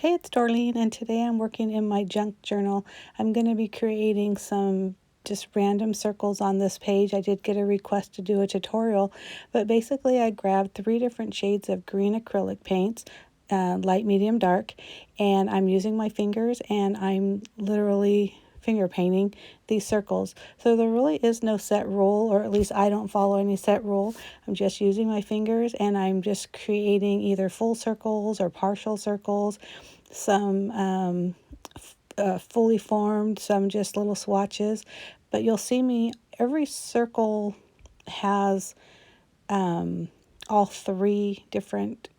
Hey, it's Darlene, and today I'm working in my junk journal. I'm going to be creating some just random circles on this page. I did get a request to do a tutorial, but basically I grabbed 3 different shades of green acrylic paints, light, medium, dark, and I'm using my fingers and I'm literally finger painting these circles. So there really is no set rule, or at least I don't follow any set rule. I'm just using my fingers and I'm just creating either full circles or partial circles, some fully formed, some just little swatches. But you'll see me, every circle has all 3 different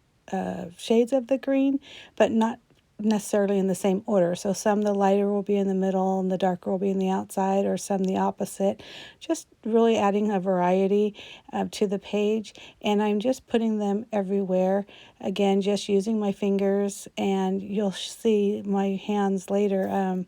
shades of the green, but not necessarily in the same order. So some the lighter will be in the middle and the darker will be in the outside, or some the opposite. Just really adding a variety to the page, and I'm just putting them everywhere. Again, just using my fingers, and you'll see my hands later.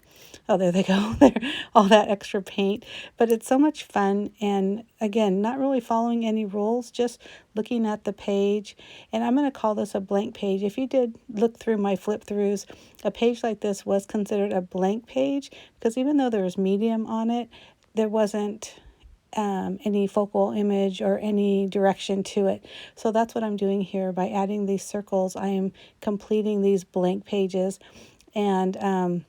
Oh, there they go. There, all that extra paint. But it's so much fun, and again, not really following any rules, just looking at the page. And I'm going to call this a blank page. If you did look through my flip throughs, a page like this was considered a blank page, because even though there was medium on it, there wasn't any focal image or any direction to it. So that's what I'm doing here. By adding these circles, I am completing these blank pages. And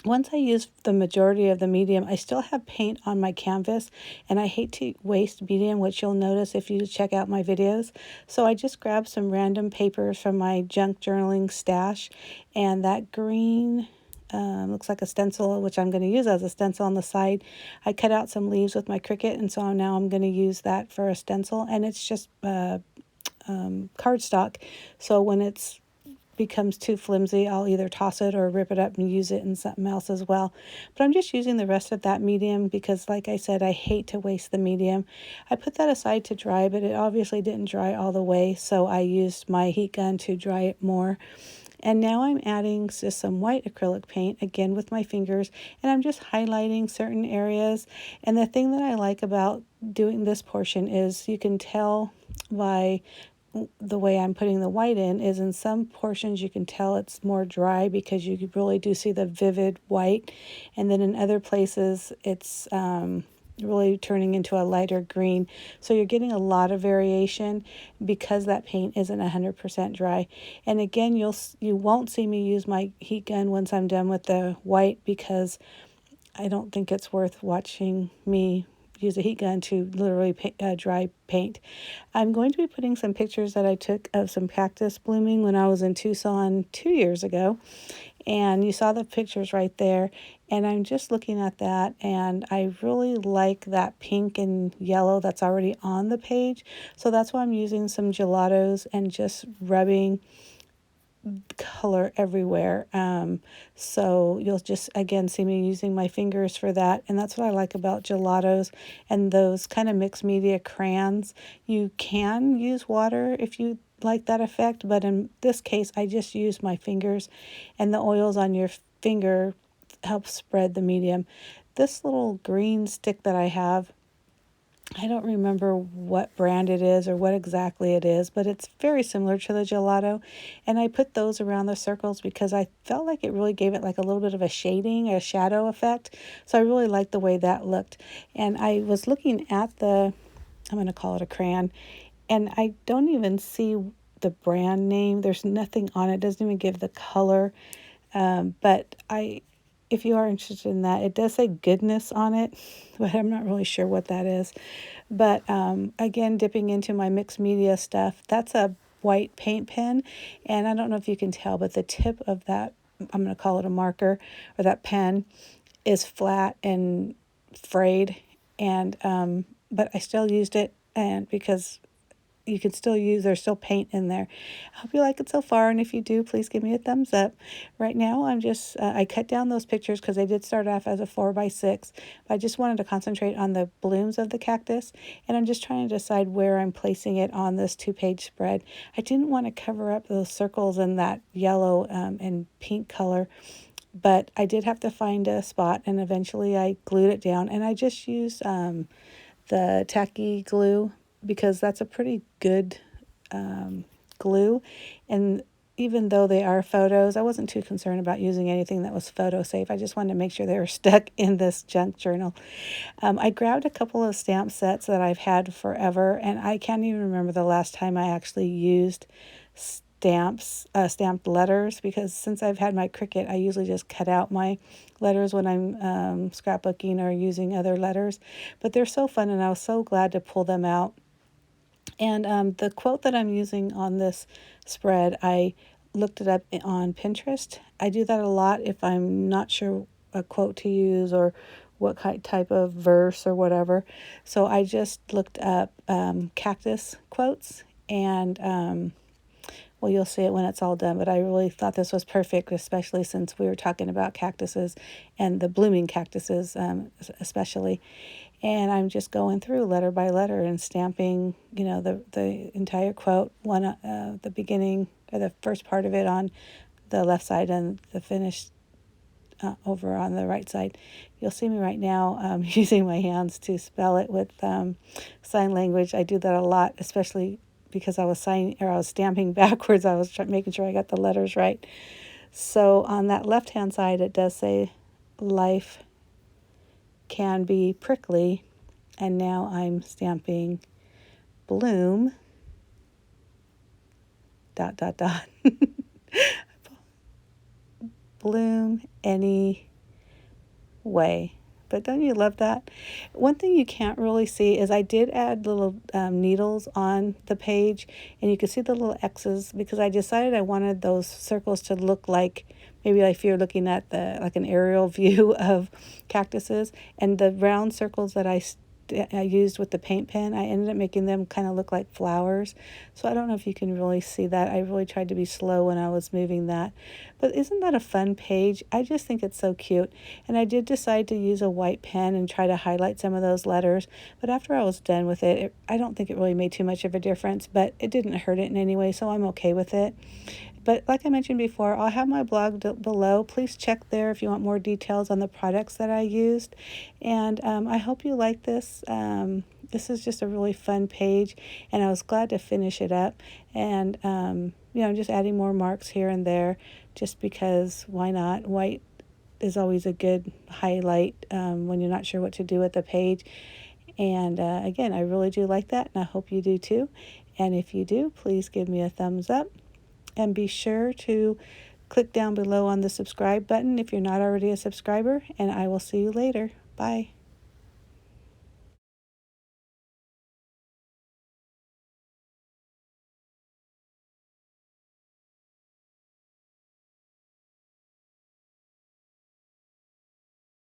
once I use the majority of the medium, I still have paint on my canvas, and I hate to waste medium, which you'll notice if you check out my videos. So I just grabbed some random papers from my junk journaling stash, and that green looks like a stencil, which I'm going to use as a stencil on the side. I cut out some leaves with my Cricut, and so now I'm going to use that for a stencil, and it's just cardstock. So when it's becomes too flimsy, I'll either toss it or rip it up and use it in something else as well. But I'm just using the rest of that medium because, like I said, I hate to waste the medium. I put that aside to dry, but it obviously didn't dry all the way, so I used my heat gun to dry it more. And now I'm adding just some white acrylic paint, again with my fingers, and I'm just highlighting certain areas. And the thing that I like about doing this portion is you can tell by the way I'm putting the white is in some portions you can tell it's more dry because you really do see the vivid white, and then in other places it's really turning into a lighter green. So you're getting a lot of variation because that paint isn't 100% dry. And again, you won't see me use my heat gun once I'm done with the white, because I don't think it's worth watching me use a heat gun to literally dry paint. I'm going to be putting some pictures that I took of some cactus blooming when I was in Tucson 2 years ago. And you saw the pictures right there. And I'm just looking at that, and I really like that pink and yellow that's already on the page. So that's why I'm using some gelatos and just rubbing color everywhere. So you'll just again see me using my fingers for that, and that's what I like about gelatos and those kind of mixed media crayons. You can use water if you like that effect, but in this case I just use my fingers, and the oils on your finger help spread the medium. This little green stick that I have, I don't remember what brand it is or what exactly it is, but it's very similar to the gelato. And I put those around the circles because I felt like it really gave it like a little bit of a shading, a shadow effect. So I really liked the way that looked. And I was looking at I'm going to call it a crayon, and I don't even see the brand name. There's nothing on it. It doesn't even give the color. But if you are interested in that, it does say goodness on it, but I'm not really sure what that is. But again, dipping into my mixed media stuff, that's a white paint pen, and I don't know if you can tell, but the tip of that, I'm going to call it a marker, or that pen, is flat and frayed, and but I still used it, and because you can still use, there's still paint in there. I hope you like it so far, and if you do, please give me a thumbs up. Right now I'm just I cut down those pictures because they did start off as a 4x6, but I just wanted to concentrate on the blooms of the cactus, and I'm just trying to decide where I'm placing it on this 2-page spread. I didn't want to cover up those circles in that yellow and pink color, but I did have to find a spot, and eventually I glued it down, and I just used the tacky glue because that's a pretty good glue, and even though they are photos, I wasn't too concerned about using anything that was photo safe. I just wanted to make sure they were stuck in this junk journal. I grabbed a couple of stamp sets that I've had forever, and I can't even remember the last time I actually used stamped letters, because since I've had my Cricut, I usually just cut out my letters when I'm scrapbooking or using other letters. But they're so fun, and I was so glad to pull them out. And the quote that I'm using on this spread, I looked it up on Pinterest. I do that a lot if I'm not sure a quote to use or what type of verse or whatever. So I just looked up cactus quotes, and well, you'll see it when it's all done, but I really thought this was perfect, especially since we were talking about cactuses and the blooming cactuses, especially. And I'm just going through letter by letter and stamping, the entire quote, the beginning or the first part of it on the left side and the finished over on the right side. You'll see me right now using my hands to spell it with sign language. I do that a lot, especially because I was stamping backwards. I was making sure I got the letters right. So on that left-hand side, it does say life can be prickly, and now I'm stamping bloom ... bloom any way. But don't you love that? One thing you can't really see is I did add little needles on the page, and you can see the little X's because I decided I wanted those circles to look like, maybe if you're looking at like an aerial view of cactuses, and the round circles that I used with the paint pen, I ended up making them kind of look like flowers. So I don't know if you can really see that. I really tried to be slow when I was moving that. But isn't that a fun page? I just think it's so cute. And I did decide to use a white pen and try to highlight some of those letters. But after I was done with it, I don't think it really made too much of a difference, but it didn't hurt it in any way, so I'm okay with it. But like I mentioned before, I'll have my blog below. Please check there if you want more details on the products that I used. And I hope you like this. This is just a really fun page, and I was glad to finish it up. And, just adding more marks here and there just because why not? White is always a good highlight when you're not sure what to do with the page. And again, I really do like that, and I hope you do too. And if you do, please give me a thumbs up. And be sure to click down below on the subscribe button if you're not already a subscriber, and I will see you later. Bye.